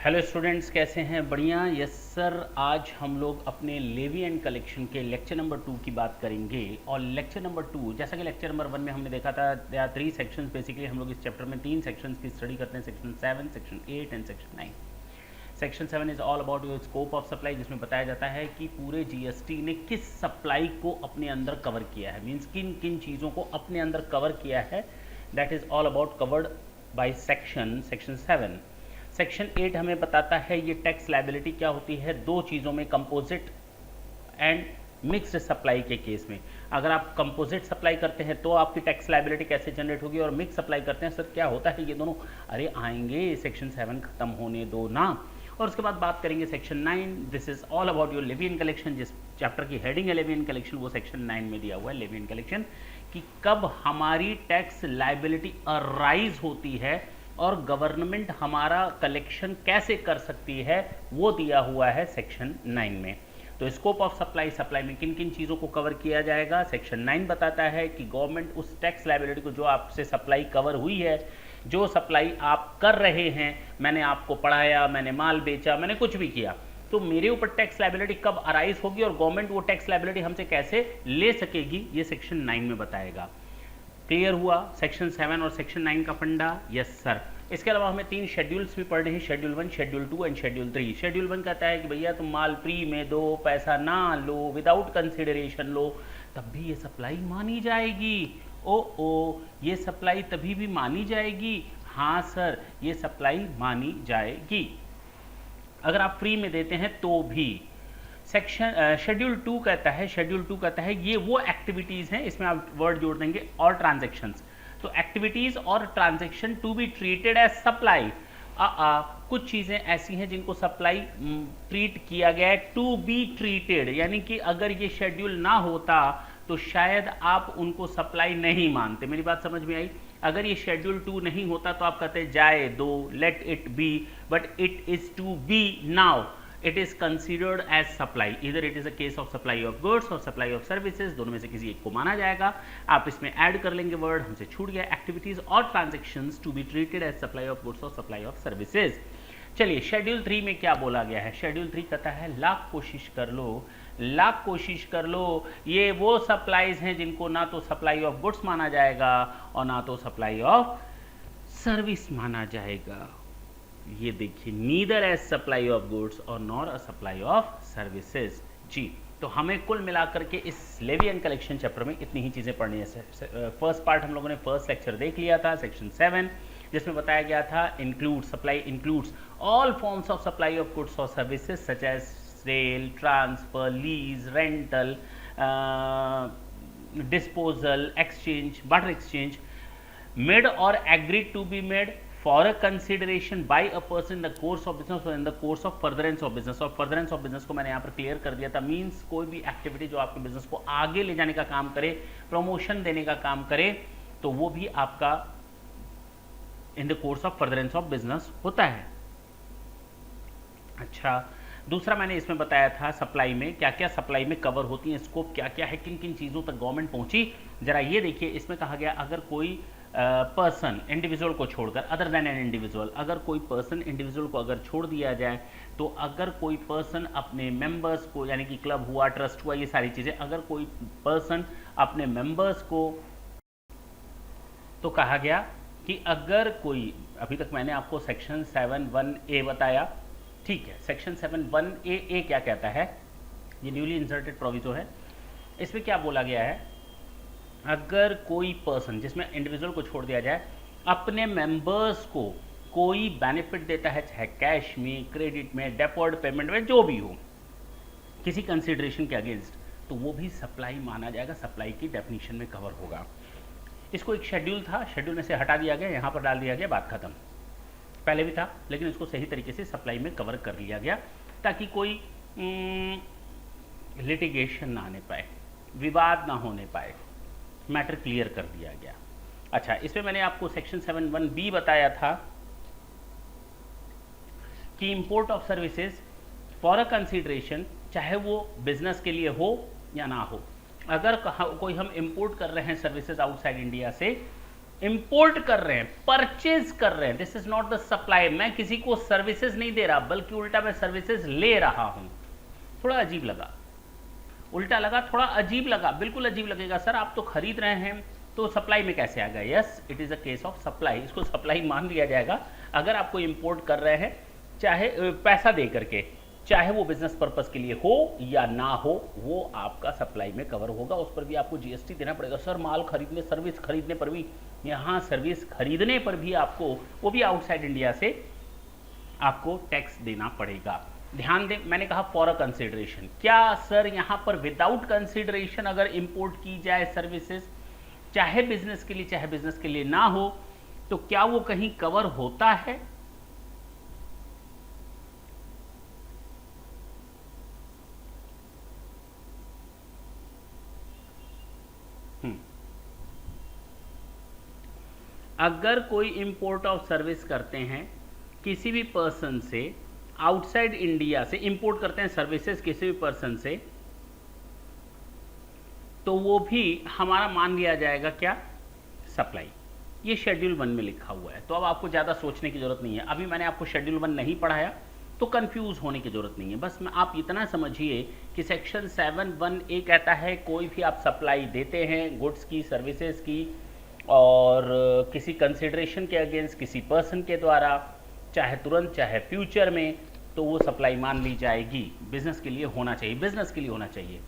Hello students, कैसे हैं? बढ़िया। यस सर, आज हम लोग अपने लेवी एंड कलेक्शन के लेक्चर नंबर 2 की बात करेंगे। और लेक्चर नंबर 2, जैसा कि लेक्चर नंबर 1 में हमने देखा था, देयर आर 3 सेक्शंस। बेसिकली हम लोग इस चैप्टर में 3 सेक्शंस की स्टडी करते हैं, section 7, section 8 and section 9। Section 7 is all about your scope of supply, जिसमें बताया जाता है कि पूरे जीएसटी ने किस सप्लाई को अपने अंदर कवर किया है, मीन्स किन किन चीज़ों को अपने अंदर कवर किया है। That is all about covered by section 7। Section 8 हमें बताता है ये टैक्स लायबिलिटी क्या होती है दो चीज़ों में, कंपोजिट एंड मिक्स्ड सप्लाई के केस में। अगर आप कंपोजिट सप्लाई करते हैं तो आपकी टैक्स लायबिलिटी कैसे जनरेट होगी, और मिक्स सप्लाई करते हैं सर क्या होता है, ये दोनों अरे आएंगे, सेक्शन 7 खत्म होने दो ना। और उसके बाद बात करेंगे section 9। This is all about your levy and collection. जिस चैप्टर की हेडिंग है लेवी एंड कलेक्शन, वो सेक्शन 9 में दिया हुआ है, लेवी एंड कलेक्शन, कि कब हमारी टैक्स लायबिलिटी अराइज होती है और गवर्नमेंट हमारा कलेक्शन कैसे कर सकती है, वो दिया हुआ है सेक्शन 9 में। तो स्कोप ऑफ सप्लाई, सप्लाई में किन किन चीज़ों को कवर किया जाएगा, सेक्शन 9 बताता है कि गवर्नमेंट उस टैक्स लायबिलिटी को, जो आपसे सप्लाई कवर हुई है, जो सप्लाई आप कर रहे हैं, मैंने आपको पढ़ाया, मैंने माल बेचा, मैंने कुछ भी किया, तो मेरे ऊपर टैक्स लायबिलिटी कब अराइज होगी और गवर्नमेंट वो टैक्स लायबिलिटी हमसे कैसे ले सकेगी, ये सेक्शन 9 में बताएगा। क्लियर हुआ सेक्शन 7 और सेक्शन 9 का फंडा? Yes sir. इसके अलावा हमें 3 शेड्यूल्स भी पढ़ने हैं, schedule 1, schedule 2 and schedule 3। Schedule 1 कहता है कि भैया तुम माल फ्री में दो, पैसा ना लो, विदाउट कंसिडरेशन लो, तब भी ये सप्लाई मानी जाएगी। ओ ये सप्लाई तभी भी मानी जाएगी? हाँ सर, ये सप्लाई मानी जाएगी अगर आप फ्री में देते हैं तो भी। सेक्शन शेड्यूल 2 कहता है, ये वो एक्टिविटीज़ हैं, इसमें आप वर्ड जोड़ देंगे और ट्रांजैक्शंस। तो एक्टिविटीज़ और transaction to be treated as supply. कुछ चीज़ें ऐसी हैं जिनको सप्लाई ट्रीट किया गया है, टू बी ट्रीटेड, यानी कि अगर ये शेड्यूल ना होता तो शायद आप उनको सप्लाई नहीं मानते। मेरी बात समझ में आई? अगर ये शेड्यूल 2 नहीं होता तो आप कहते जाए दो, let it be, but it is to be now, it is considered as supply. Either it is a case of supply of goods or supply of services, दोनों में से किसी एक को माना जाएगा। आप इसमें ऐड कर लेंगे वर्ड, हमसे छूट गया, एक्टिविटीज और transactions to be treated as supply of goods और सप्लाई ऑफ सर्विसेज। चलिए शेड्यूल 3 में क्या बोला गया है? शेड्यूल 3 कहता है लाख कोशिश कर लो, लाख कोशिश कर लो, ये वो सप्लाईज हैं जिनको ना तो सप्लाई ऑफ गुड्स माना जाएगा और ना तो सप्लाई ऑफ सर्विस माना जाएगा। ये देखिए, neither as supply of goods और nor a supply of services. जी, तो हमें कुल मिलाकर के इस लेवी एंड कलेक्शन चैप्टर में इतनी ही चीज़ें पढ़नी है। फर्स्ट पार्ट हम लोगों ने फर्स्ट लेक्चर देख लिया था, सेक्शन 7, जिसमें बताया गया था include, supply includes all forms of supply of goods or services such as sale, transfer, lease, rental, disposal, exchange, barter exchange, made or agreed to be made for a consideration by a person in the course of business or in the course of furtherance of business। और furtherance of business को मैंने यहाँ पर clear कर दिया था, means कोई भी एक्टिविटी जो आपके बिजनेस को आगे ले जाने का काम करे, प्रमोशन देने का काम करे, तो वो भी आपका इन the course of furtherance of business होता है। अच्छा, दूसरा मैंने इसमें बताया था सप्लाई में क्या क्या सप्लाई में कवर होती है, स्कोप क्या क्या है, किन किन चीज़ों तक गवर्नमेंट पहुंची। जरा ये देखिए, इसमें कहा गया अगर कोई पर्सन इंडिविजुअल को छोड़कर, अदर देन एन इंडिविजुअल, अगर कोई पर्सन इंडिविजुअल को अगर छोड़ दिया जाए, तो अगर कोई पर्सन अपने मेंबर्स को, यानी कि क्लब हुआ, ट्रस्ट हुआ, ये सारी चीज़ें, अगर कोई पर्सन अपने मेंबर्स को, तो कहा गया कि अगर कोई, अभी तक मैंने आपको सेक्शन 7(1)(a) बताया, ठीक है। सेक्शन 7(1)(a) क्या कहता है? ये न्यूली इंसर्टेड प्रोविजो है। इसमें क्या बोला गया है? अगर कोई पर्सन, जिसमें इंडिविजुअल को छोड़ दिया जाए, अपने मेंबर्स को कोई बेनिफिट देता है, चाहे कैश में, क्रेडिट में, डेफर्ड पेमेंट में, जो भी हो, किसी कंसिडरेशन के अगेंस्ट, तो वो भी सप्लाई माना जाएगा, सप्लाई की डेफिनेशन में कवर होगा। इसको एक शेड्यूल था, शेड्यूल में से हटा दिया गया, यहाँ पर डाल दिया गया, बात खत्म। पहले भी था लेकिन इसको सही तरीके से सप्लाई में कवर कर लिया गया, ताकि कोई लिटिगेशन ना आने पाए, विवाद ना होने पाए, मैटर क्लियर कर दिया गया। अच्छा, इसमें मैंने आपको सेक्शन 7(1)(b) बताया था कि import of services for a consideration, चाहे वो बिजनेस के लिए हो या ना हो, अगर कोई हम इंपोर्ट कर रहे हैं सर्विसेज आउटसाइड इंडिया से, इंपोर्ट कर रहे हैं, परचेज कर रहे हैं, this is not the supply. मैं किसी को सर्विसेज नहीं दे रहा, बल्कि उल्टा मैं सर्विसेज ले रहा हूं। थोड़ा अजीब लगा, उल्टा लगा, थोड़ा अजीब लगा, बिल्कुल अजीब लगेगा सर, आप तो खरीद रहे हैं तो सप्लाई में कैसे आ गया? Yes, it is a case of supply, इसको सप्लाई मान लिया जाएगा अगर आपको इंपोर्ट कर रहे हैं, चाहे पैसा दे करके, चाहे वो बिजनेस पर्पस के लिए हो या ना हो, वो आपका सप्लाई में कवर होगा, उस पर भी आपको जीएसटी देना पड़ेगा। सर माल खरीदने, सर्विस खरीदने पर भी, यहाँ सर्विस खरीदने पर भी आपको, वो भी आउटसाइड इंडिया से, आपको टैक्स देना पड़ेगा। ध्यान दें, मैंने कहा फॉर अ कंसिडरेशन। क्या सर यहाँ पर विदाउट कंसिडरेशन अगर इंपोर्ट की जाए सर्विसेज, चाहे बिजनेस के लिए चाहे बिजनेस के लिए ना हो, तो क्या वो कहीं कवर होता है? अगर कोई इंपोर्ट ऑफ सर्विस करते हैं किसी भी पर्सन से, आउटसाइड इंडिया से इंपोर्ट करते हैं सर्विसेज किसी भी पर्सन से, तो वो भी हमारा मान लिया जाएगा क्या? सप्लाई। ये शेड्यूल 1 में लिखा हुआ है, तो अब आपको ज़्यादा सोचने की जरूरत नहीं है। अभी मैंने आपको शेड्यूल 1 नहीं पढ़ाया तो कंफ्यूज होने की जरूरत नहीं है। बस आप इतना समझिए कि सेक्शन 7(1)(a) कहता है कोई भी आप सप्लाई देते हैं गुड्स की, सर्विसेज की, और किसी कंसिडरेशन के अगेंस्ट किसी पर्सन के द्वारा, चाहे तुरंत चाहे फ्यूचर में, तो वो सप्लाई मान ली जाएगी। बिजनेस के लिए होना चाहिए, बिजनेस के लिए होना चाहिए।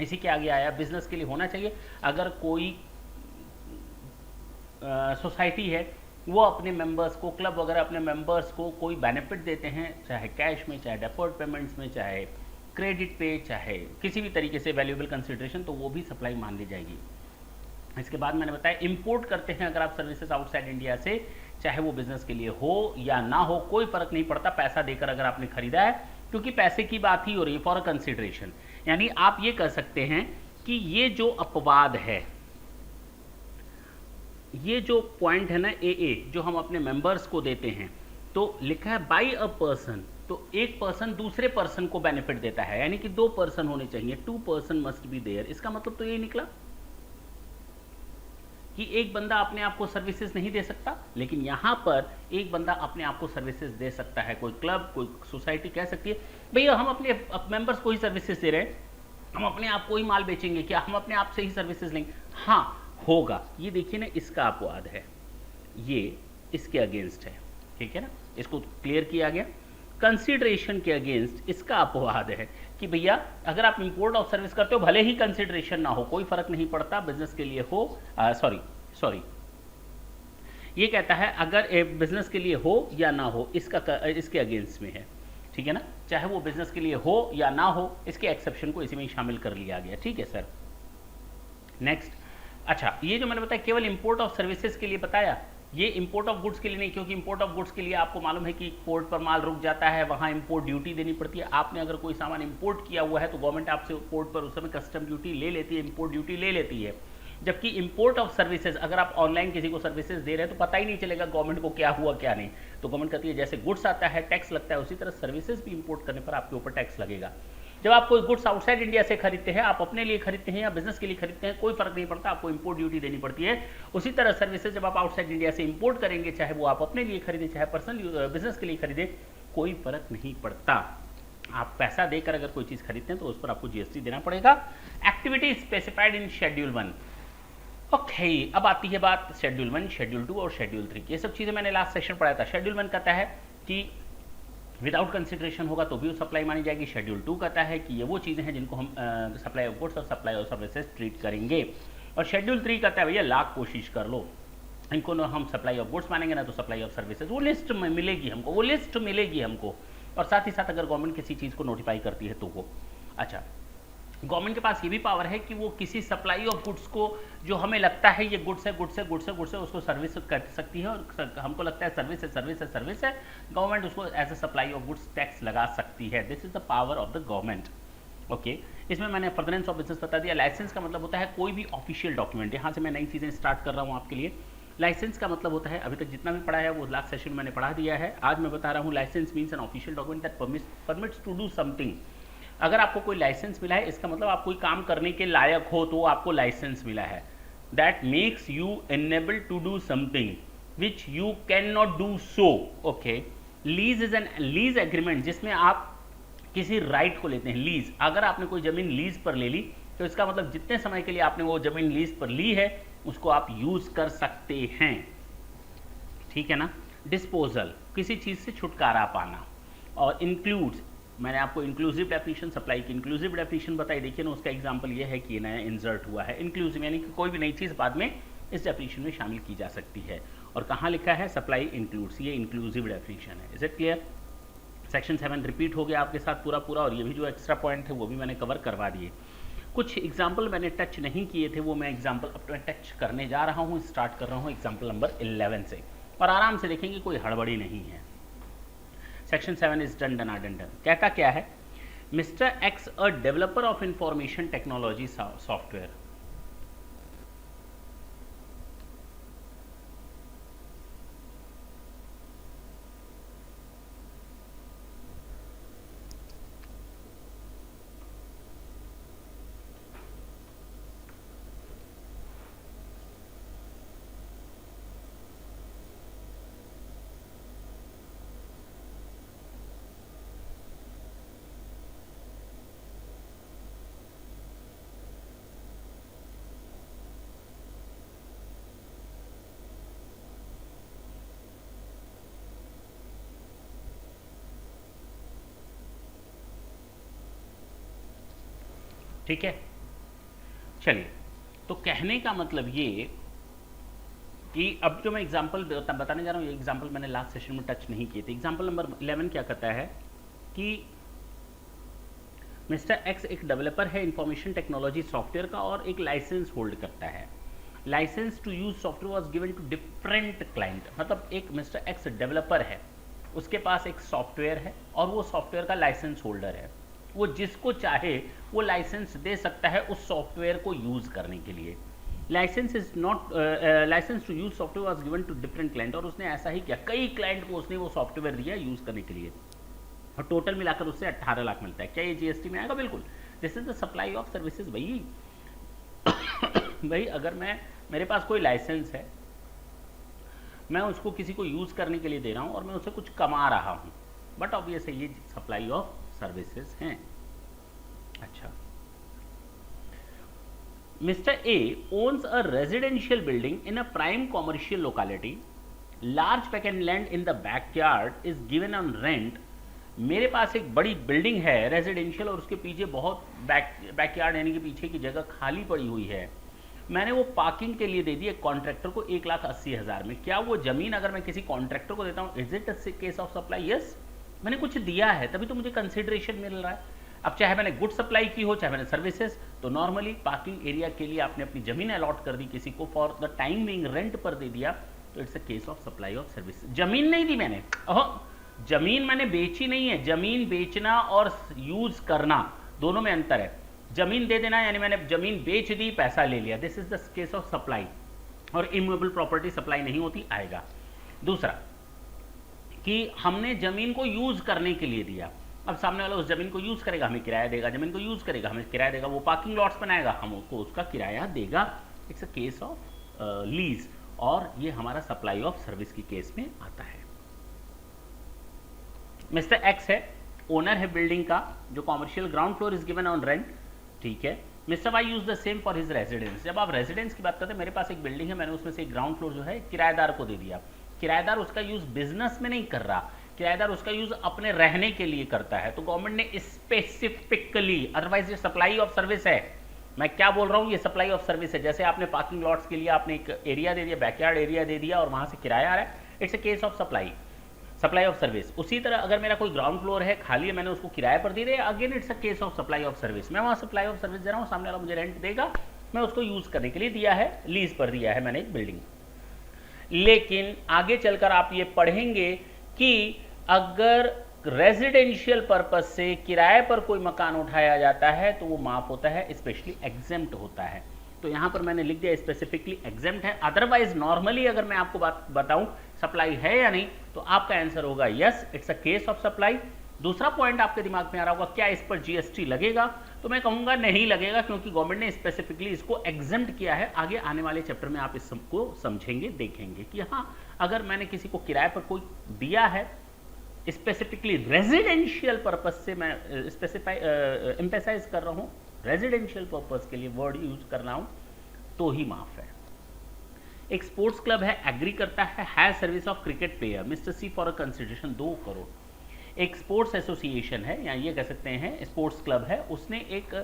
इसी के आगे आया बिजनेस के लिए होना चाहिए। अगर कोई सोसाइटी है, वो अपने मेंबर्स को, क्लब वगैरह अपने मेंबर्स को कोई बेनिफिट देते हैं, चाहे कैश में, चाहे डेफर्ड पेमेंट्स में, चाहे क्रेडिट पे, चाहे किसी भी तरीके से वैल्यूएबल कंसिडरेशन, तो वो भी सप्लाई मान ली जाएगी। इसके बाद मैंने बताया इंपोर्ट करते हैं अगर आप सर्विसेज आउटसाइड इंडिया से, चाहे वो बिजनेस के लिए हो या ना हो, कोई फर्क नहीं पड़ता, पैसा देकर अगर आपने खरीदा है, क्योंकि पैसे की बात ही हो रही है, फॉर कंसिडरेशन। यानी आप ये कह सकते हैं कि ये जो अपवाद है, ये जो पॉइंट है ना ए, जो हम अपने मेंबर्स को देते हैं, तो लिखा है बाई अ पर्सन, तो एक पर्सन दूसरे पर्सन को बेनिफिट देता है, यानी कि 2 पर्सन होने चाहिए, 2 पर्सन मस्ट बी देयर। इसका मतलब तो यही निकला कि एक बंदा अपने आप को सर्विसेज नहीं दे सकता, लेकिन यहां पर एक बंदा अपने आप को सर्विसेज दे सकता है। कोई क्लब, कोई सोसाइटी कह सकती है भैया हम अपने मेंबर्स को ही सर्विसेज दे रहे हैं, हम अपने आप को ही माल बेचेंगे क्या, हम अपने आप से ही सर्विसेज लेंगे? हाँ होगा। ये देखिए ना, इसका अपवाद है, ये इसके अगेंस्ट है, ठीक है ना, इसको क्लियर किया गया। कंसिडरेशन के अगेंस्ट इसका अपवाद है कि भैया अगर आप इंपोर्ट ऑफ सर्विस करते हो, भले ही कंसिडरेशन ना हो, कोई फर्क नहीं पड़ता, बिजनेस के लिए हो, सॉरी ये कहता है अगर बिजनेस के लिए हो या ना हो, इसके अगेंस्ट में है, ठीक है ना, चाहे वो बिजनेस के लिए हो या ना हो, इसके एक्सेप्शन को इसी में शामिल कर लिया गया। ठीक है सर, नेक्स्ट। अच्छा, ये जो मैंने बताया केवल इंपोर्ट ऑफ सर्विसेज के लिए बताया, ये इंपोर्ट ऑफ गुड्स के लिए नहीं, क्योंकि इंपोर्ट ऑफ गुड्स के लिए आपको मालूम है कि पोर्ट पर माल रुक जाता है, वहाँ इंपोर्ट ड्यूटी देनी पड़ती है। आपने अगर कोई सामान इंपोर्ट किया हुआ है तो गवर्नमेंट आपसे पोर्ट पर उस समय कस्टम ड्यूटी ले लेती है, इंपोर्ट ड्यूटी ले लेती है। जबकि इंपोर्ट ऑफ सर्विसेज, अगर आप ऑनलाइन किसी को सर्विसेज दे रहे हैं तो पता ही नहीं चलेगा गवर्नमेंट को क्या हुआ क्या नहीं, तो गवर्नमेंट कहती है जैसे गुड्स आता है टैक्स लगता है, उसी तरह सर्विसेज भी इंपोर्ट करने पर आपके ऊपर टैक्स लगेगा। जब आप कोई गुड्स आउटसाइड इंडिया से खरीदते हैं, आप अपने लिए खरीदते हैं या बिजनेस के लिए खरीदते हैं, कोई फर्क नहीं पड़ता, आपको इंपोर्ट ड्यूटी देनी पड़ती है। उसी तरह सर्विसेज जब आप आउटसाइड इंडिया से इंपोर्ट करेंगे, चाहे वो आप अपने लिए खरीदें चाहे पर्सनल बिजनेस के लिए खरीदें, कोई फर्क नहीं पड़ता। आप पैसा देकर अगर कोई चीज खरीदते हैं तो उस पर आपको जीएसटी देना पड़ेगा। Activity specified in schedule 1। Okay, अब आती है बात शेड्यूल 1, शेड्यूल 2 और शेड्यूल 3 की। ये सब चीजें मैंने लास्ट सेशन पढ़ाया था। शेड्यूल 1 कहता है कि विदाउट कंसिडरेशन होगा तो भी सप्लाई मानी जाएगी। शेड्यूल 2 कहता है कि ये वो चीज़ें हैं जिनको हम सप्लाई ऑफ गुड्स और सप्लाई ऑफ सर्विसेज ट्रीट करेंगे। और शेड्यूल 3 कहता है भैया लाख कोशिश कर लो, इनको ना हम सप्लाई ऑफ गुड्स मानेंगे ना तो सप्लाई ऑफ सर्विसेज, वो लिस्ट में मिलेगी हमको, वो लिस्ट मिलेगी हमको। और साथ ही साथ अगर गवर्नमेंट किसी चीज़ को नोटिफाई करती है तो वो, अच्छा, गवर्नमेंट के पास ये भी पावर है कि वो किसी सप्लाई ऑफ गुड्स को, जो हमें लगता है ये गुड्स है गुड्स है गुड्स है गुड्स है, उसको सर्विस कर सकती है, और हमको लगता है सर्विस है सर्विस है सर्विस है, गवर्नमेंट उसको as a supply of goods tax लगा सकती है। This is the power of the government. Okay, इसमें मैंने फर्दरेंस ऑफ बिजनेस बता दिया। लाइसेंस का मतलब होता है कोई भी ऑफिशियल डॉक्यूमेंट। यहाँ से मैं नई चीज़ें स्टार्ट कर रहा हूँ आपके लिए। लाइसेंस का मतलब होता है, अभी तक जितना भी पढ़ा है वो लास्ट सेशन में मैंने पढ़ा दिया है, आज मैं बता रहा हूँ license means an official document that permits to do something. अगर आपको कोई लाइसेंस मिला है, इसका मतलब आप कोई काम करने के लायक हो तो आपको लाइसेंस मिला है। that makes you unable to do something which you cannot do so. okay, lease is an lease agreement, जिसमें आप किसी राइट को लेते हैं। लीज, अगर आपने कोई जमीन लीज पर ले ली तो इसका मतलब जितने समय के लिए आपने वो जमीन लीज पर ली है उसको आप यूज कर सकते हैं, ठीक है ना। डिस्पोजल, किसी चीज से छुटकारा पाना। और इंक्लूड्स, मैंने आपको इंक्लूसिव डेफिनेशन, सप्लाई की इंक्लूसिव डेफिनेशन बताई, देखिए ना उसका एग्जांपल ये है कि नया इंसर्ट हुआ है। इंक्लूसिव यानी कि कोई भी नई चीज़ बाद में इस डेफिनेशन में शामिल की जा सकती है। और कहाँ लिखा है, सप्लाई इंक्लूड्स, ये इंक्लूसिव डेफिनेशन है। Is it clear? Section 7 repeat हो गया आपके साथ पूरा पूरा, और ये भी जो एक्स्ट्रा पॉइंट है वो भी मैंने कवर करवा दिए। कुछ एग्जाम्पल मैंने टच नहीं किए थे, वो मैं एग्जाम्पल अब मैं टच करने जा रहा हूँ। स्टार्ट कर रहा हूँ एग्जाम्पल नंबर 11 से, और आराम से देखेंगे, कोई हड़बड़ी नहीं है। Section 7 is done done done done. कहता क्या है, mister x a developer of information technology software. ठीक है, चलिए, तो कहने का मतलब ये कि अब जो मैं एग्जांपल बताने जा रहा हूँ, ये एग्जांपल मैंने लास्ट सेशन में टच नहीं किए थे। एग्जांपल नंबर 11 क्या कहता है कि मिस्टर एक्स एक डेवलपर है इंफॉर्मेशन टेक्नोलॉजी सॉफ्टवेयर का और एक लाइसेंस होल्ड करता है। License to use software was given to different client, मतलब एक मिस्टर एक्स डेवलपर है, उसके पास एक सॉफ्टवेयर है और वो सॉफ्टवेयर का लाइसेंस होल्डर है। वो जिसको चाहे वो लाइसेंस दे सकता है उस सॉफ्टवेयर को यूज करने के लिए। License is not license to use software was given to different client, और उसने ऐसा ही किया, कई क्लाइंट को उसने वो सॉफ्टवेयर दिया यूज करने के लिए, और टोटल मिलाकर उससे 18 लाख मिलता है। क्या ये जीएसटी में आएगा? बिल्कुल। This is the supply of services. भाई अगर मेरे पास कोई लाइसेंस है, मैं उसको किसी को यूज करने के लिए दे रहा हूं और मैं उससे कुछ कमा रहा हूं, बट ऑब्वियस है ये सप्लाई ऑफ सर्विसेज हैं। अच्छा, mister A owns a residential building in a prime commercial locality, large packet land in the backyard is given on rent. मेरे पास एक बड़ी बिल्डिंग है रेजिडेंशियल और उसके पीछे बहुत बैकयार्ड यानी कि पीछे की जगह खाली पड़ी हुई है, मैंने वो पार्किंग के लिए दे दी एक कॉन्ट्रैक्टर को 1,80,000 में। क्या वो जमीन अगर मैं किसी कॉन्ट्रैक्टर को देता हूँ, is it a case of supply? Yes, मैंने कुछ दिया है तभी तो मुझे कंसिडरेशन मिल रहा है। अब चाहे मैंने गुड सप्लाई की हो चाहे मैंने सर्विसेज, तो नॉर्मली पार्किंग एरिया के लिए आपने अपनी जमीन अलॉट कर दी किसी को, for the time being rent पर दे दिया, तो it's a case of supply of service. जमीन नहीं दी मैंने, जमीन मैंने बेची नहीं है। जमीन बेचना और यूज करना दोनों में अंतर है। जमीन दे देना यानी मैंने जमीन बेच दी, पैसा ले लिया, this is the case of supply, और इमूवेबल प्रॉपर्टी सप्लाई नहीं होती, आएगा। दूसरा कि हमने जमीन को यूज करने के लिए दिया, अब सामने वाला उस जमीन को यूज करेगा, हमें किराया देगा, जमीन को यूज करेगा, हमें किराया देगा, वो पार्किंग लॉट्स बनाएगा, हम उसको उसका किराया देगा। It's a case of lease, और ये हमारा सप्लाई ऑफ सर्विस की केस में आता है। मिस्टर एक्स है, ओनर है बिल्डिंग का, जो commercial ground floor is given on rent, ठीक है। Mister Y use the same for his residence. जब आप रेजिडेंस की बात करते हैं, मेरे पास एक बिल्डिंग है, मैंने उसमें से एक ग्राउंड फ्लोर जो है किराएदार को दे दिया। किराएदार उसका यूज बिजनेस में नहीं कर रहा, किराएदार उसका यूज अपने रहने के लिए करता है, तो गवर्नमेंट ने स्पेसिफिकली, अदरवाइज ये सप्लाई ऑफ सर्विस है। मैं क्या बोल रहा हूँ, ये सप्लाई ऑफ सर्विस है। जैसे आपने पार्किंग लॉट्स के लिए आपने एक एरिया दे दिया, बैकयार्ड एरिया दे दिया, और वहां से किराया आ रहा है, it's a case of supply, supply of service. उसी तरह अगर मेरा कोई ग्राउंड फ्लोर है खाली है, मैंने उसको किराए पर दे दिया, again it's a case of supply of service. मैं वहां सप्लाई ऑफ सर्विस दे रहा हूँ, सामने वाला मुझे रेंट देगा, मैं उसको यूज करने के लिए दिया है, लीज पर दिया है मैंने एक बिल्डिंग। लेकिन आगे चलकर आप ये पढ़ेंगे कि अगर रेजिडेंशियल पर्पस से किराए पर कोई मकान उठाया जाता है तो वो माफ होता है, स्पेशली एग्जेम्प्ट होता है। तो यहां पर मैंने लिख दिया स्पेसिफिकली एग्जेम्प्ट है। अदरवाइज नॉर्मली अगर मैं आपको बात बताऊं सप्लाई है या नहीं, तो आपका आंसर होगा yes, it's a case of supply. दूसरा पॉइंट आपके दिमाग में आ रहा होगा, क्या इस पर जीएसटी लगेगा? तो मैं कहूंगा नहीं लगेगा, क्योंकि गवर्नमेंट ने स्पेसिफिकली इसको एग्जेम्प्ट किया है। आगे आने वाले चैप्टर में आप इसको समझेंगे, देखेंगे कि हाँ, अगर मैंने किसी को किराए पर कोई दिया है, स्पेसिफिकली रेजिडेंशियल पर्पज से मैं एम्फेसाइज कर रहा हूं, रेजिडेंशियल पर्पज के लिए वर्ड यूज कर रहा हूं, तो ही माफ है। एक स्पोर्ट्स क्लब है, एग्री करता है service of cricket player mister C for a consideration 2 crore. एक स्पोर्ट्स एसोसिएशन है, या ये कह सकते हैं स्पोर्ट्स क्लब है, उसने एक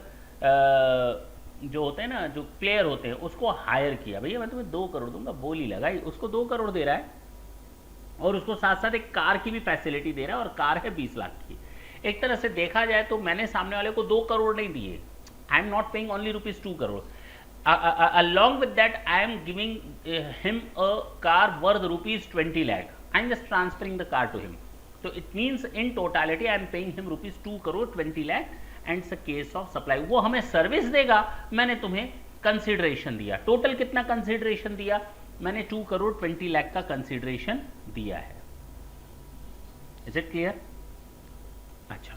जो होते हैं ना, जो प्लेयर होते हैं, उसको हायर किया, भैया मैं तुम्हें 2 करोड़ दूंगा, बोली लगाई, उसको 2 करोड़ दे रहा है, और उसको साथ साथ एक कार की भी फैसिलिटी दे रहा है, और कार है 20 लाख की। एक तरह से देखा जाए तो मैंने सामने वाले को 2 करोड़ नहीं दिए, I am not paying only ₹2 crore, along with that I am giving him a car worth ₹20 lakh. I am just transferring the car to him. So it means in totality I am paying him ₹2 crore 20 lakh and it's a case of supply. वो हमें service देगा, मैंने तुम्हें consideration दिया। Total कितना consideration दिया? मैंने 2 करोड़ 20 लाख का कंसिडरेशन दिया है। Is it clear? अच्छा,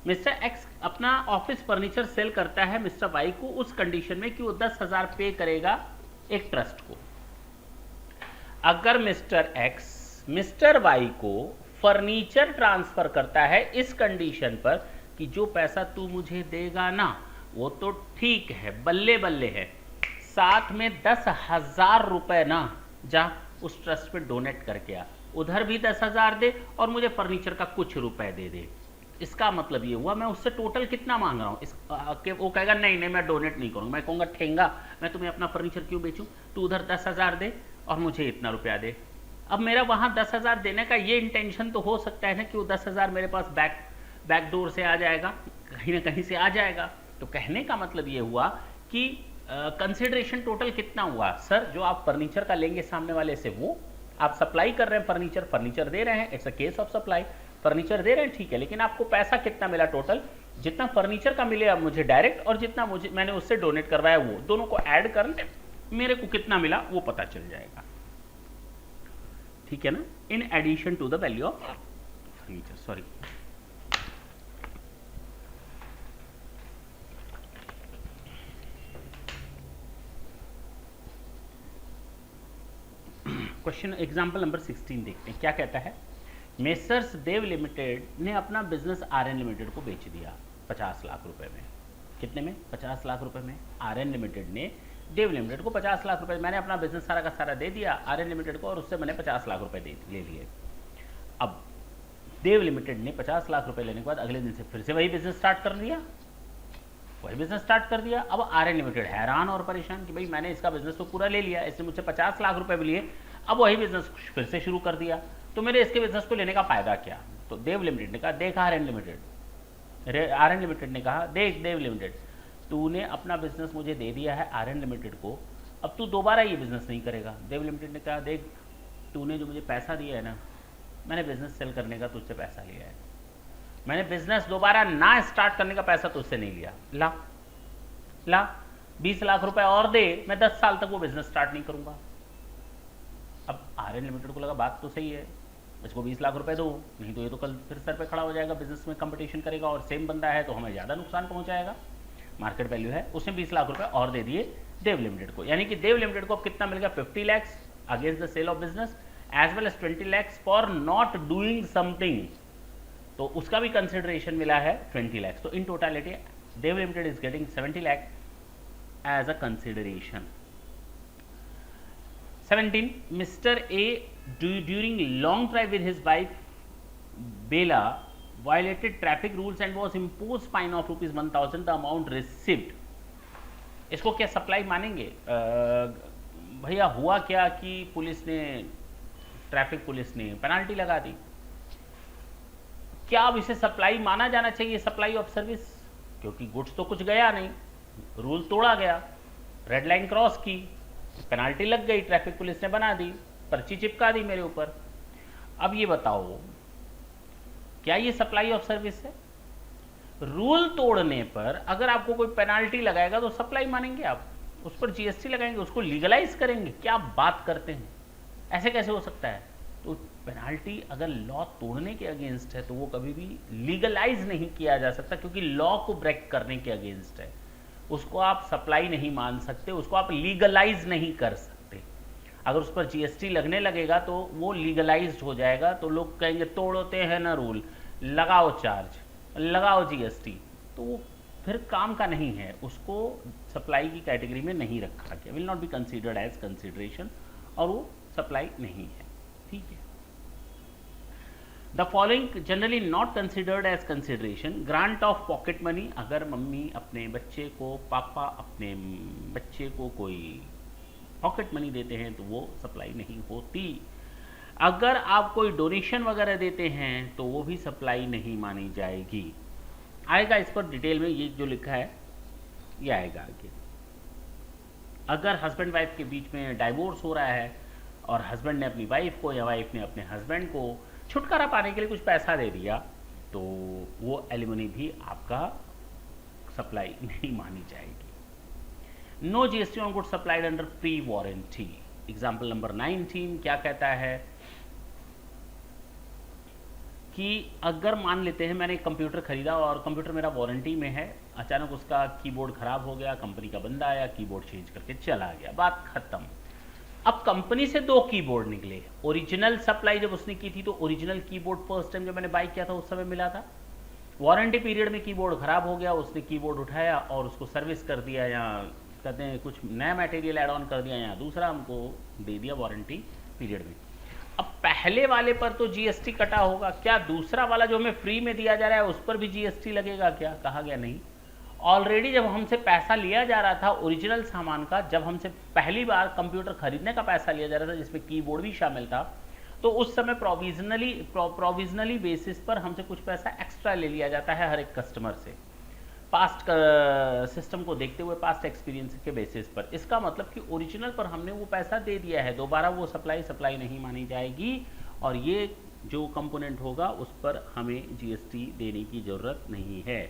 मिस्टर एक्स अपना ऑफिस फर्नीचर सेल करता है मिस्टर वाई को उस कंडीशन में कि वो 10,000 पे करेगा एक ट्रस्ट को। अगर मिस्टर एक्स मिस्टर वाई को फर्नीचर ट्रांसफर करता है इस कंडीशन पर कि जो पैसा तू मुझे देगा ना, वो तो ठीक है, बल्ले बल्ले है, साथ में 10,000 रुपए ना जा उस ट्रस्ट में डोनेट करके आ, उधर भी 10,000 दे और मुझे फर्नीचर का कुछ रुपए दे दे। इसका मतलब ये हुआ मैं उससे टोटल कितना मांग रहा हूँ। वो कहेगा नहीं नहीं मैं डोनेट नहीं करूँगा। मैं कहूँगा ठेंगा, मैं तुम्हें अपना फर्नीचर क्यों बेचूँ, तू उधर 10,000 दे और मुझे इतना रुपया दे। अब मेरा वहाँ 10,000 देने का ये इंटेंशन तो हो सकता है ना कि वो 10,000 मेरे पास बैक डोर से आ जाएगा, कहीं ना कहीं से आ जाएगा। तो कहने का मतलब ये हुआ कि कंसिडरेशन टोटल कितना हुआ? सर जो आप फर्नीचर का लेंगे सामने वाले से, वो आप सप्लाई कर रहे हैं, फर्नीचर दे रहे हैं, it's a case of supply, furniture दे रहे हैं ठीक है, लेकिन आपको पैसा कितना मिला टोटल? जितना फर्नीचर का मिले अब मुझे डायरेक्ट और जितना मुझे मैंने उससे डोनेट करवाया, वो दोनों को ऐड कर ले, मेरे को कितना मिला वो पता चल जाएगा। ठीक है ना? In addition to the value of furniture. Sorry, question example number 16 देखते हैं क्या कहता है। मेसर्स देव लिमिटेड ने अपना बिजनेस आरएन लिमिटेड को बेच दिया 50 लाख रुपए में। कितने में? 50 लाख रुपए में। आरएन लिमिटेड ने देव लिमिटेड को 50 लाख रुपए, मैंने अपना बिजनेस सारा का सारा दे दिया आरएन लिमिटेड को और उससे मैंने 50 लाख रुपए ले लिए। अब देव लिमिटेड ने 50 लाख रुपए लेने के बाद अगले दिन से फिर से वही बिजनेस स्टार्ट कर दिया। अब आरएन लिमिटेड हैरान और परेशान कि भाई मैंने इसका बिजनेस तो पूरा ले लिया, इसने मुझसे 50 लाख रुपए भी लिए, अब वही बिजनेस फिर से शुरू कर दिया, तो मेरे इसके बिजनेस को लेने का फायदा क्या? तो देव लिमिटेड ने कहा देख आरएन लिमिटेड ने कहा देख देव लिमिटेड, तूने अपना बिजनेस मुझे दे दिया है आरएन लिमिटेड को, अब तू दोबारा ये बिजनेस नहीं करेगा। देव लिमिटेड ने कहा देख तूने जो मुझे पैसा दिया है ना, मैंने बिजनेस सेल करने का तुझसे पैसा लिया है, मैंने बिजनेस दोबारा ना स्टार्ट करने का पैसा तुझसे नहीं लिया, ला 20 लाख रुपए और दे, मैं 10 साल तक वो बिजनेस स्टार्ट नहीं करूंगा। अब आरएन लिमिटेड को लगा बात तो सही है, इसको 20 लाख रुपए दो, नहीं तो ये तो कल फिर सर पे खड़ा हो जाएगा, बिजनेस में कंपटीशन करेगा और सेम बंदा है तो हमें ज़्यादा नुकसान पहुंचाएगा, मार्केट वैल्यू है। उसने 20 लाख रुपए और दे दिए देव लिमिटेड को, यानी कि देव लिमिटेड को अब कितना मिल गया? 50 lakhs against the sale of business as well as 20 lakhs for not doing something, तो उसका भी कंसिडरेशन मिला है 20 लैक्स। तो in totality Dev limited is getting 70 lakhs as a consideration. 17, Mr. A during long drive with his wife Bella violated traffic rules and was imposed fine of ₹1,000 the amount received। इसको क्या supply मानेंगे? भैया हुआ क्या कि ट्रैफिक पुलिस ने penalty लगा दी, क्या अब इसे सप्लाई माना जाना चाहिए? सप्लाई ऑफ सर्विस, क्योंकि गुड्स तो कुछ गया नहीं, रूल तोड़ा गया, रेड लाइन क्रॉस की, पेनाल्टी लग गई, ट्रैफिक पुलिस ने बना दी, पर्ची चिपका दी मेरे ऊपर। अब ये बताओ क्या ये सप्लाई ऑफ सर्विस है? रूल तोड़ने पर अगर आपको कोई पेनाल्टी लगाएगा तो सप्लाई मानेंगे आप, उस पर जीएसटी लगाएंगे, उसको लीगलाइज करेंगे? क्या बात करते हैं, ऐसे कैसे हो सकता है? तो पेनाल्टी अगर लॉ तोड़ने के अगेंस्ट है तो वो कभी भी लीगलाइज नहीं किया जा सकता, क्योंकि लॉ को ब्रेक करने के अगेंस्ट है। उसको आप सप्लाई नहीं मान सकते, उसको आप लीगलाइज नहीं कर सकते। अगर उस पर जीएसटी लगने लगेगा तो वो लीगलाइज्ड हो जाएगा, तो लोग कहेंगे तोड़ते हैं ना रूल, लगाओ चार्ज, लगाओ जीएसटी, तो वो फिर काम का नहीं है, उसको सप्लाई की कैटेगरी में नहीं रखा गया, will not be considered as consideration, और वो सप्लाई नहीं है। ठीक है। The following generally not considered as consideration, grant of pocket money, अगर मम्मी अपने बच्चे को, पापा अपने बच्चे को कोई पॉकेट मनी देते हैं तो वो सप्लाई नहीं होती। अगर आप कोई डोनेशन वगैरह देते हैं तो वो भी सप्लाई नहीं मानी जाएगी। आएगा इस पर डिटेल में, ये जो लिखा है ये आएगा आगे। अगर हस्बैंड वाइफ के बीच में डाइवोर्स हो रहा है और हस्बैंड ने अपनी वाइफ को या वाइफ ने अपने हस्बैंड को छुटकारा पाने के लिए कुछ पैसा दे दिया तो वो एलिमनी भी आपका सप्लाई नहीं मानी जाएगी। No GST on good supplied under pre warranty. Example number 19 क्या कहता है कि अगर मान लेते हैं मैंने एक कंप्यूटर खरीदा और कंप्यूटर मेरा वारंटी में है, अचानक उसका कीबोर्ड खराब हो गया, कंपनी का बंदा आया, कीबोर्ड चेंज करके चला गया, बात खत्म। अब कंपनी से 2 कीबोर्ड निकले। ओरिजिनल सप्लाई जब उसने की थी तो ओरिजिनल कीबोर्ड फर्स्ट टाइम जब मैंने बाई किया था उस समय मिला था। वारंटी पीरियड में कीबोर्ड खराब हो गया, उसने कीबोर्ड उठाया और उसको सर्विस कर दिया, या कहते हैं कुछ नया मटेरियल ऐड ऑन कर दिया, या दूसरा हमको दे दिया वारंटी पीरियड में। अब पहले वाले पर तो जीएसटी कटा होगा, क्या दूसरा वाला जो हमें फ्री में दिया जा रहा है उस पर भी जीएसटी लगेगा क्या? कहा गया नहीं। ऑलरेडी जब हमसे पैसा लिया जा रहा था ओरिजिनल सामान का, जब हमसे पहली बार कंप्यूटर खरीदने का पैसा लिया जा रहा था जिसमें कीबोर्ड भी शामिल था, तो उस समय प्रोविजनली बेसिस पर हमसे कुछ पैसा एक्स्ट्रा ले लिया जाता है हर एक कस्टमर से, पास्ट सिस्टम को देखते हुए, पास्ट एक्सपीरियंस के बेसिस पर। इसका मतलब कि ओरिजिनल पर हमने वो पैसा दे दिया है, दोबारा वो सप्लाई नहीं मानी जाएगी, और ये जो कंपोनेंट होगा उस पर हमें जीएसटी देने की जरूरत नहीं है।